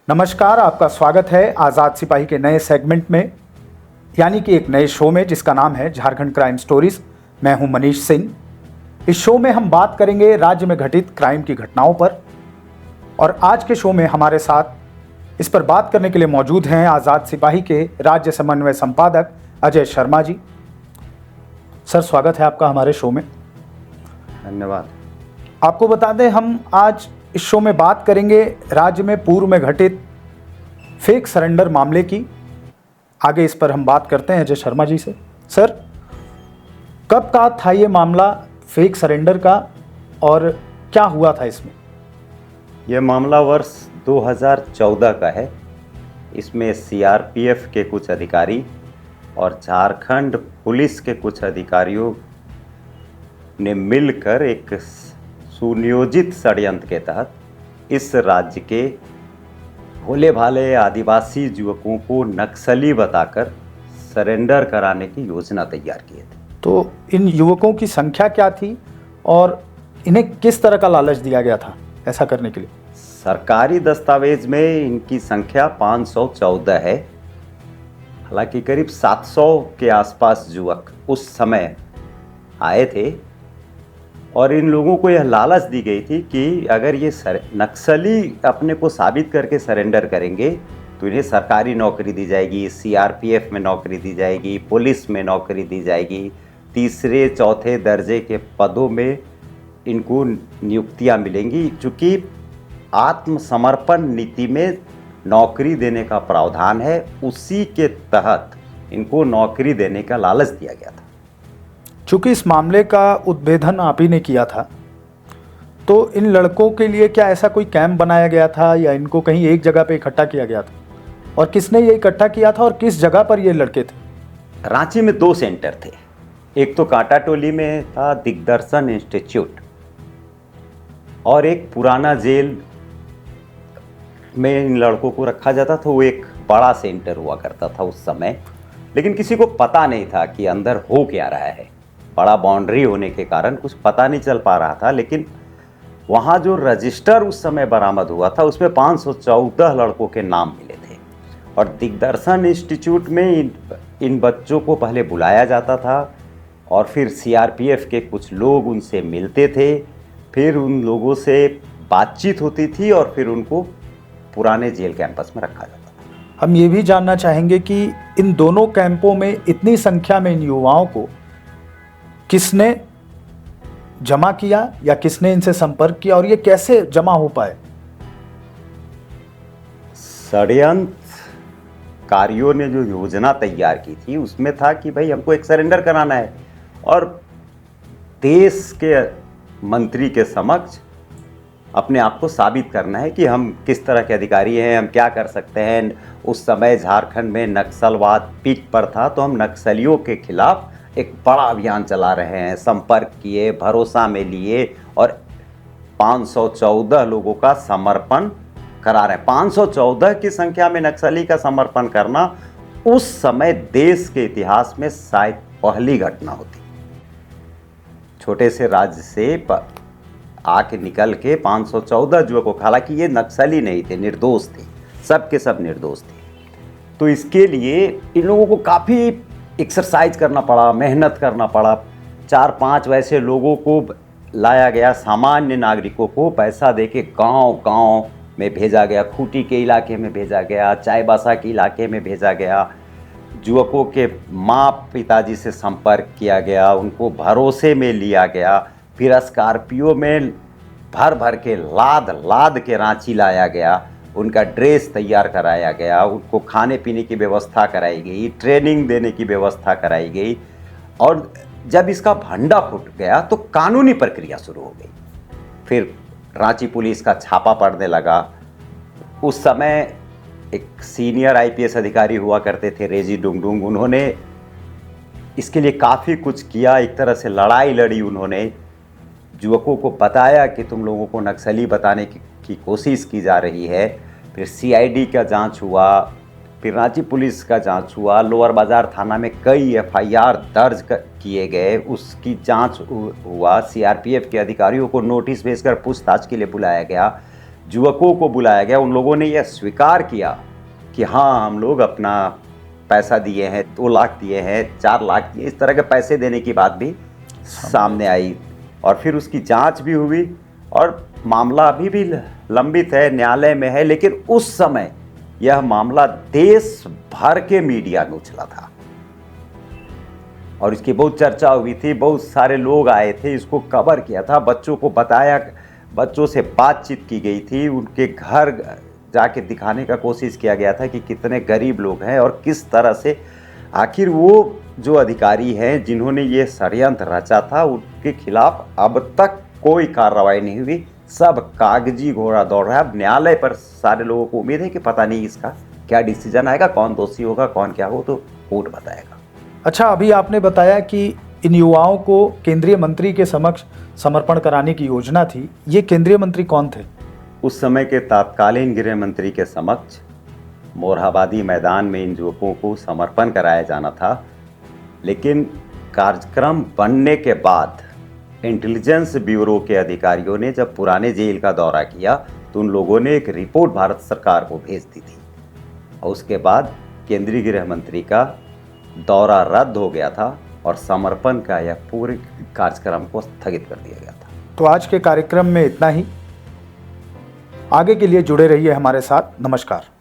नमस्कार, आपका स्वागत है आज़ाद सिपाही के नए सेगमेंट में, यानी कि एक नए शो में जिसका नाम है झारखंड क्राइम स्टोरीज। मैं हूं मनीष सिंह। इस शो में हम बात करेंगे राज्य में घटित क्राइम की घटनाओं पर। और आज के शो में हमारे साथ इस पर बात करने के लिए मौजूद हैं आज़ाद सिपाही के राज्य समन्वय संपादक अजय शर्मा जी। सर, स्वागत है आपका हमारे शो में। धन्यवाद। आपको बता दें, हम आज इस शो में बात करेंगे राज्य में पूर्व में घटित फेक सरेंडर मामले की। आगे इस पर हम बात करते हैं अजय शर्मा जी से। सर, कब का था ये मामला फेक सरेंडर का और क्या हुआ था इसमें? यह मामला वर्ष 2014 का है। इसमें सीआरपीएफ के कुछ अधिकारी और झारखंड पुलिस के कुछ अधिकारियों ने मिलकर एक सुनियोजित षड्यंत्र के तहत इस राज्य के भोले भाले आदिवासी युवकों को नक्सली बताकर सरेंडर कराने की योजना तैयार किए थे। तो इन युवकों की संख्या क्या थी और इन्हें किस तरह का लालच दिया गया था ऐसा करने के लिए? सरकारी दस्तावेज में इनकी संख्या 514 है। हालांकि करीब 700 के आसपास युवक उस समय आए थे और इन लोगों को यह लालच दी गई थी कि अगर ये नक्सली अपने को साबित करके सरेंडर करेंगे तो इन्हें सरकारी नौकरी दी जाएगी, सीआरपीएफ में नौकरी दी जाएगी, पुलिस में नौकरी दी जाएगी, तीसरे चौथे दर्जे के पदों में इनको नियुक्तियां मिलेंगी। चूँकि आत्मसमर्पण नीति में नौकरी देने का प्रावधान है, उसी के तहत इनको नौकरी देने का लालच दिया गया था। चूंकि इस मामले का उद्भेदन आप ही ने किया था, तो इन लड़कों के लिए क्या ऐसा कोई कैंप बनाया गया था या इनको कहीं एक जगह पे इकट्ठा किया गया था? और किसने ये इकट्ठा किया था और किस जगह पर ये लड़के थे? रांची में 2 सेंटर थे। एक तो कांटा टोली में था दिग्दर्शन इंस्टीट्यूट और एक पुराना जेल में इन लड़कों को रखा जाता था। वो एक बड़ा सेंटर हुआ करता था उस समय, लेकिन किसी को पता नहीं था कि अंदर हो क्या रहा है। बड़ा बाउंड्री होने के कारण कुछ पता नहीं चल पा रहा था। लेकिन वहाँ जो रजिस्टर उस समय बरामद हुआ था उसमें 514 लड़कों के नाम मिले थे। और दिग्दर्शन इंस्टीट्यूट में इन बच्चों को पहले बुलाया जाता था और फिर सीआरपीएफ के कुछ लोग उनसे मिलते थे, फिर उन लोगों से बातचीत होती थी और फिर उनको पुराने जेल कैंपस में रखा जाता था। हम ये भी जानना चाहेंगे कि इन दोनों कैंपों में इतनी संख्या में इन युवाओं को किसने जमा किया या किसने इनसे संपर्क किया और ये कैसे जमा हो पाए? षड्यंत्रकारियों ने जो योजना तैयार की थी उसमें था कि भाई हमको एक सरेंडर कराना है और देश के मंत्री के समक्ष अपने आप को साबित करना है कि हम किस तरह के अधिकारी हैं, हम क्या कर सकते हैं। उस समय झारखंड में नक्सलवाद पीक पर था, तो हम नक्सलियों के खिलाफ एक बड़ा अभियान चला रहे हैं। संपर्क किए, भरोसा में लिए और 514 लोगों का समर्पण करा रहे हैं। 514 की संख्या में नक्सली का समर्पण करना उस समय देश के इतिहास में शायद पहली घटना होती। छोटे से राज्य से आके निकल के 514 युवकों, हालांकि ये नक्सली नहीं थे, निर्दोष थे, सब के सब निर्दोष थे। तो इसके लिए इन लोगों को काफ़ी एक्सरसाइज करना पड़ा, मेहनत करना पड़ा। 4-5 वैसे लोगों को लाया गया, सामान्य नागरिकों को पैसा देके गांव-गांव में भेजा गया, खूंटी के इलाके में भेजा गया, चाईबासा के इलाके में भेजा गया। युवकों के माँ पिताजी से संपर्क किया गया, उनको भरोसे में लिया गया, फिर स्कॉर्पियो में भर भर के लाद के रांची लाया गया, उनका ड्रेस तैयार कराया गया, उनको खाने पीने की व्यवस्था कराई गई, ट्रेनिंग देने की व्यवस्था कराई गई। और जब इसका भंडा फूट गया तो कानूनी प्रक्रिया शुरू हो गई। फिर रांची पुलिस का छापा पड़ने लगा। उस समय एक सीनियर आईपीएस अधिकारी हुआ करते थे, रेजी डुंगडुंग, उन्होंने इसके लिए काफ़ी कुछ किया। एक तरह से लड़ाई लड़ी उन्होंने, युवकों को बताया कि तुम लोगों को नक्सली बताने की कोशिश की जा रही है। फिर सीआईडी का जांच हुआ, फिर रांची पुलिस का जांच हुआ, लोअर बाज़ार थाना में कई एफआईआर दर्ज किए गए, उसकी जांच हुआ। सीआरपीएफ के अधिकारियों को नोटिस भेजकर पूछताछ के लिए बुलाया गया। युवकों को बुलाया गया, उन लोगों ने यह स्वीकार किया कि हाँ हम लोग अपना पैसा दिए हैं, 2 लाख दिए हैं, 4 लाख दिए, इस तरह के पैसे देने की बात भी सामने आई। और फिर उसकी जांच भी हुई और मामला अभी भी लंबित है, न्यायालय में है। लेकिन उस समय यह मामला देश भर के मीडिया में उछला था और इसकी बहुत चर्चा हुई थी, बहुत सारे लोग आए थे, इसको कवर किया था, बच्चों को बताया, बच्चों से बातचीत की गई थी, उनके घर जाके दिखाने का कोशिश किया गया था कि कितने गरीब लोग हैं और किस तरह से आखिर वो जो अधिकारी हैं जिन्होंने ये षड्यंत्र रचा था उनके खिलाफ अब तक कोई कार्रवाई नहीं हुई। सब कागजी घोड़ा दौड़ रहा है। अब न्यायालय पर सारे लोगों को उम्मीद है कि पता नहीं इसका क्या डिसीजन आएगा, कौन दोषी होगा कौन क्या हो, तो कोर्ट बताएगा। अच्छा, अभी आपने बताया कि इन युवाओं को केंद्रीय मंत्री के समक्ष समर्पण कराने की योजना थी। ये केंद्रीय मंत्री कौन थे? उस समय के तत्कालीन गृह मंत्री के समक्ष मोरहाबादी मैदान में इन युवकों को समर्पण कराया जाना था। लेकिन कार्यक्रम बनने के बाद इंटेलिजेंस ब्यूरो के अधिकारियों ने जब पुराने जेल का दौरा किया तो उन लोगों ने एक रिपोर्ट भारत सरकार को भेज दी थी और उसके बाद केंद्रीय गृह मंत्री का दौरा रद्द हो गया था और समर्पण का यह पूरे कार्यक्रम को स्थगित कर दिया गया था। तो आज के कार्यक्रम में इतना ही। आगे के लिए जुड़े रहिए हमारे साथ। नमस्कार।